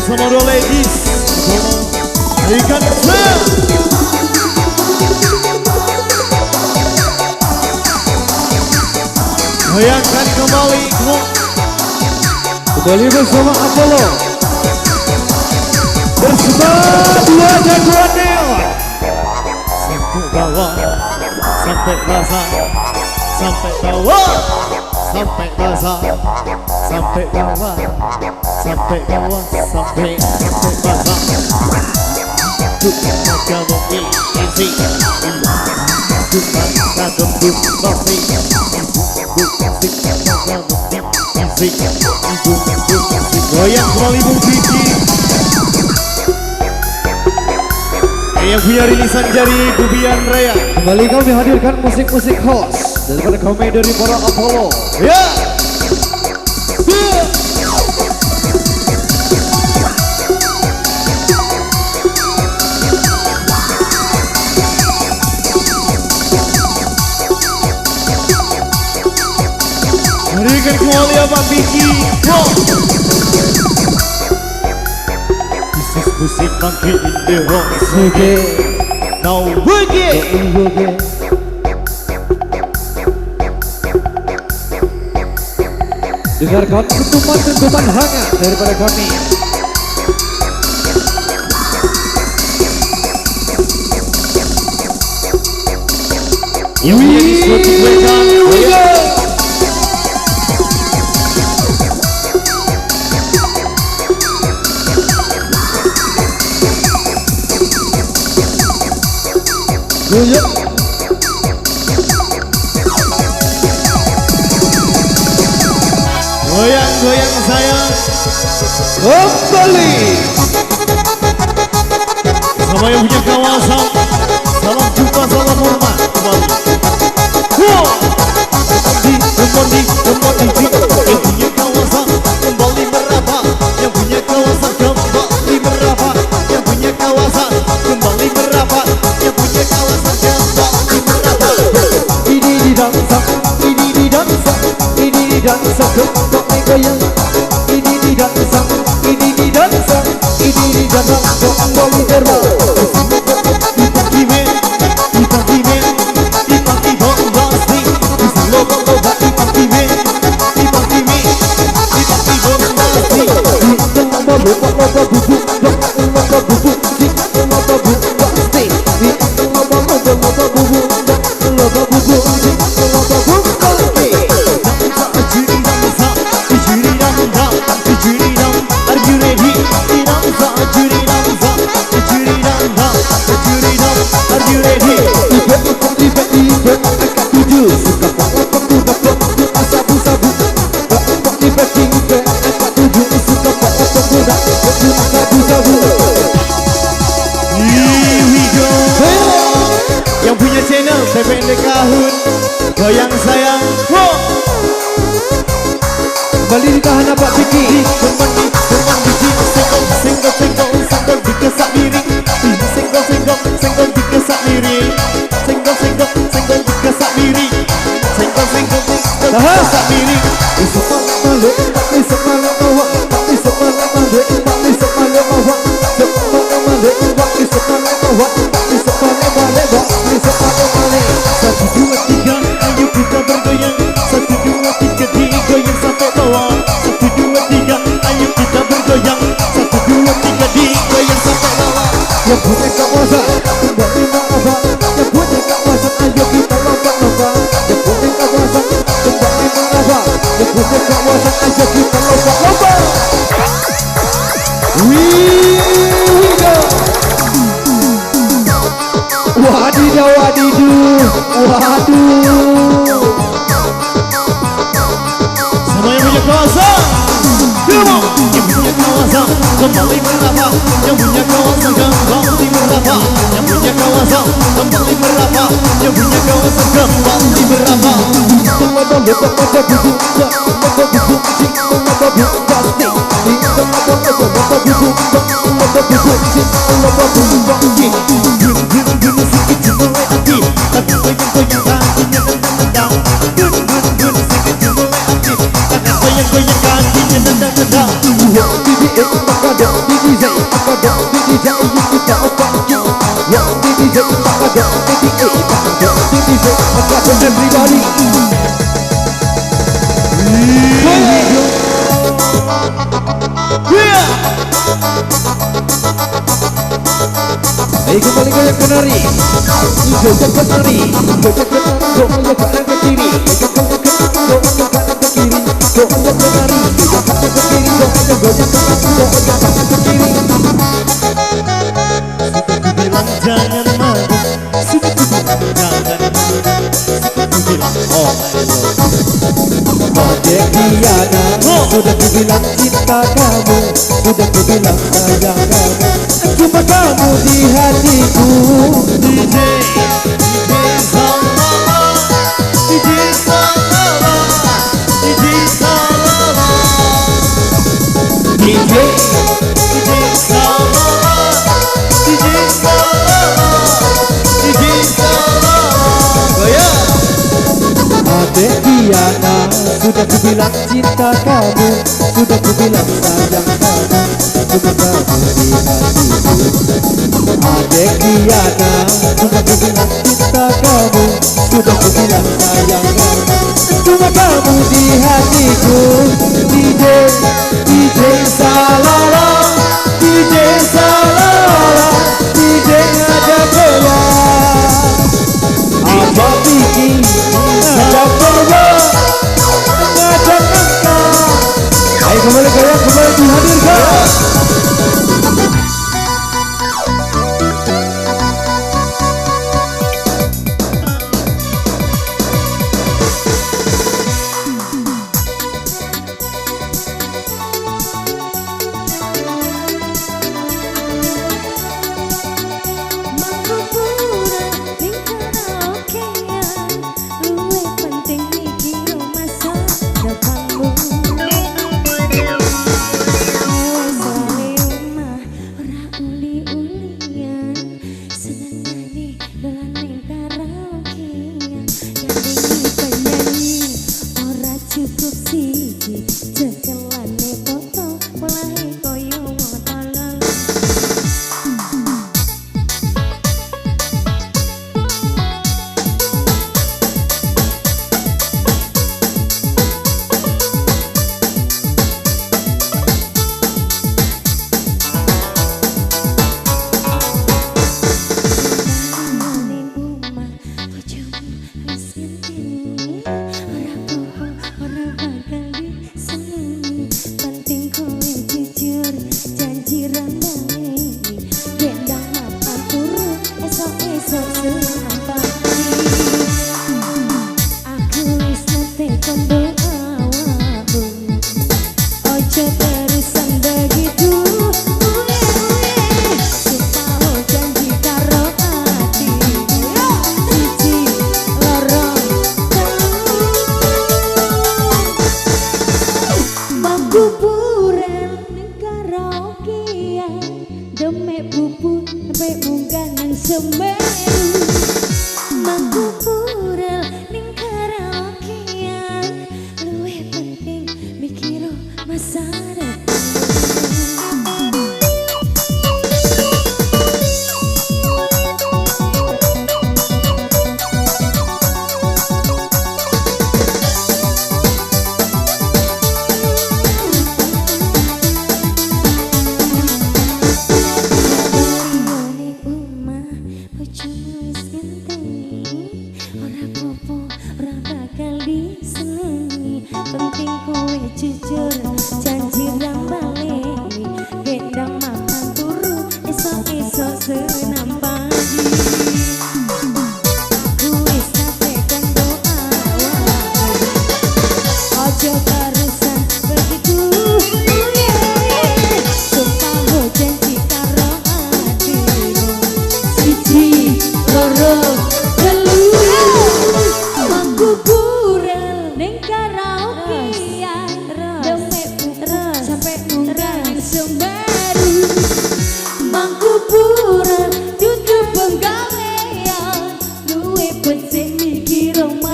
bersama dua ladies berikan saya goyangkan kembali bersama Apollo bersama dua jagoan neon sampai bawah sampai basah sampai bawah sampai basah sampai bawah sampai bawah sampai basah cuma kamu isi cuma kagum bukti goyang kembali Bung Kiki yang punya rilisan jari Gubian Raya. Kembali kami hadirkan musik-musik host daripada kami dari para Apollo. Ya. Berikan kembali Abang Vicky. This is musik monkey in the house. Boogie, Now boogie. boogie. Dengarkan dentuman hangat daripada kami. Yang menjadi suatu mereka. Goyang, Goyang saya kembali. sama yang punya kawasan. Salam jumpa, salam hormat kembali. Kembali yang punya kawasan kembali meraba. Yang punya kawasan kembali meraba. Yang punya kawasan kembali meraba. Yang punya kawasan kembali meraba. Ini di dansa, ini di dansa, ini di dansa kembali goyang. Ini di dansa, ini di dansa, ini di dansa kembali terbang. Yang punya channel PPND Kahun goyang sayang. Kembali ditahan Pak Vicky. Teman di senggol dikesak miring. Senggol dikesak miring. Senggol dikesak miring. Senggol dikesak miring. Isok malam isok malam bawa, isok malam mandi, isok malam bawa, isok malam mandi, isok malam bawa, isok malam mandi, isok malam mandi. 1, 2, 3, ayo kita bergoyang. 1, 2, 3, digoyang sampai bawah. 1, 2, 3, ayo kita bergoyang. 1, 2, 3, digoyang sampai bawah. Yang punya kawasan kembali meraba, yang punya kawasan ayo kita lompat-lompat. Yang punya kawasan kembali meraba, yang punya kawasan ayo kita lompat-lompat. We go. Wadidaw wadidu, waduh. Sama yang punya kawasan, yang punya kawasan kembali meraba. Yang punya kawasan kembali meraba. Yang punya kawasan kembali meraba. Yang punya kawasan kembali meraba. Goyang kakinya nendang-nendang. Yang DJ maka dong DJ, maka dong DJ kita otaknya. Yang DJ maka dong DJ, maka dong DJ maka dong everybody. Ayo kembali goyang kenari, goyang kenari, goyang kanan ke kiri, goyang kanan ke kiri, goyang kenari, goyang kanan ke kiri, goyang kanan ke kiri. Suka bilang jangan malu, suka bilang jangan malu, suka bilang oh I love. Pada Diana, sudah kubilang cinta kamu, sudah kubilang sayang kamu, cuma kamu di hatiku. DJ Salala, DJ Salala, DJ Salala, DJ Salala, DJ Salala, DJ Salala. Goyang. Adek Diana, sudah kubilang cinta kamu, sudah kubilang sayang kamu, cuma kamu di hatiku. Adek Diana, sudah kubilang cinta kamu, sudah kubilang sayang kamu, cuma kamu di hatiku. DJ Salala, DJ Salala, DJ ngajak goyang. Apa bikin ngajak goyang, ngajak engkau. Ayo kembali goyang, kembali dihadirkan.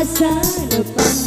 masa depan.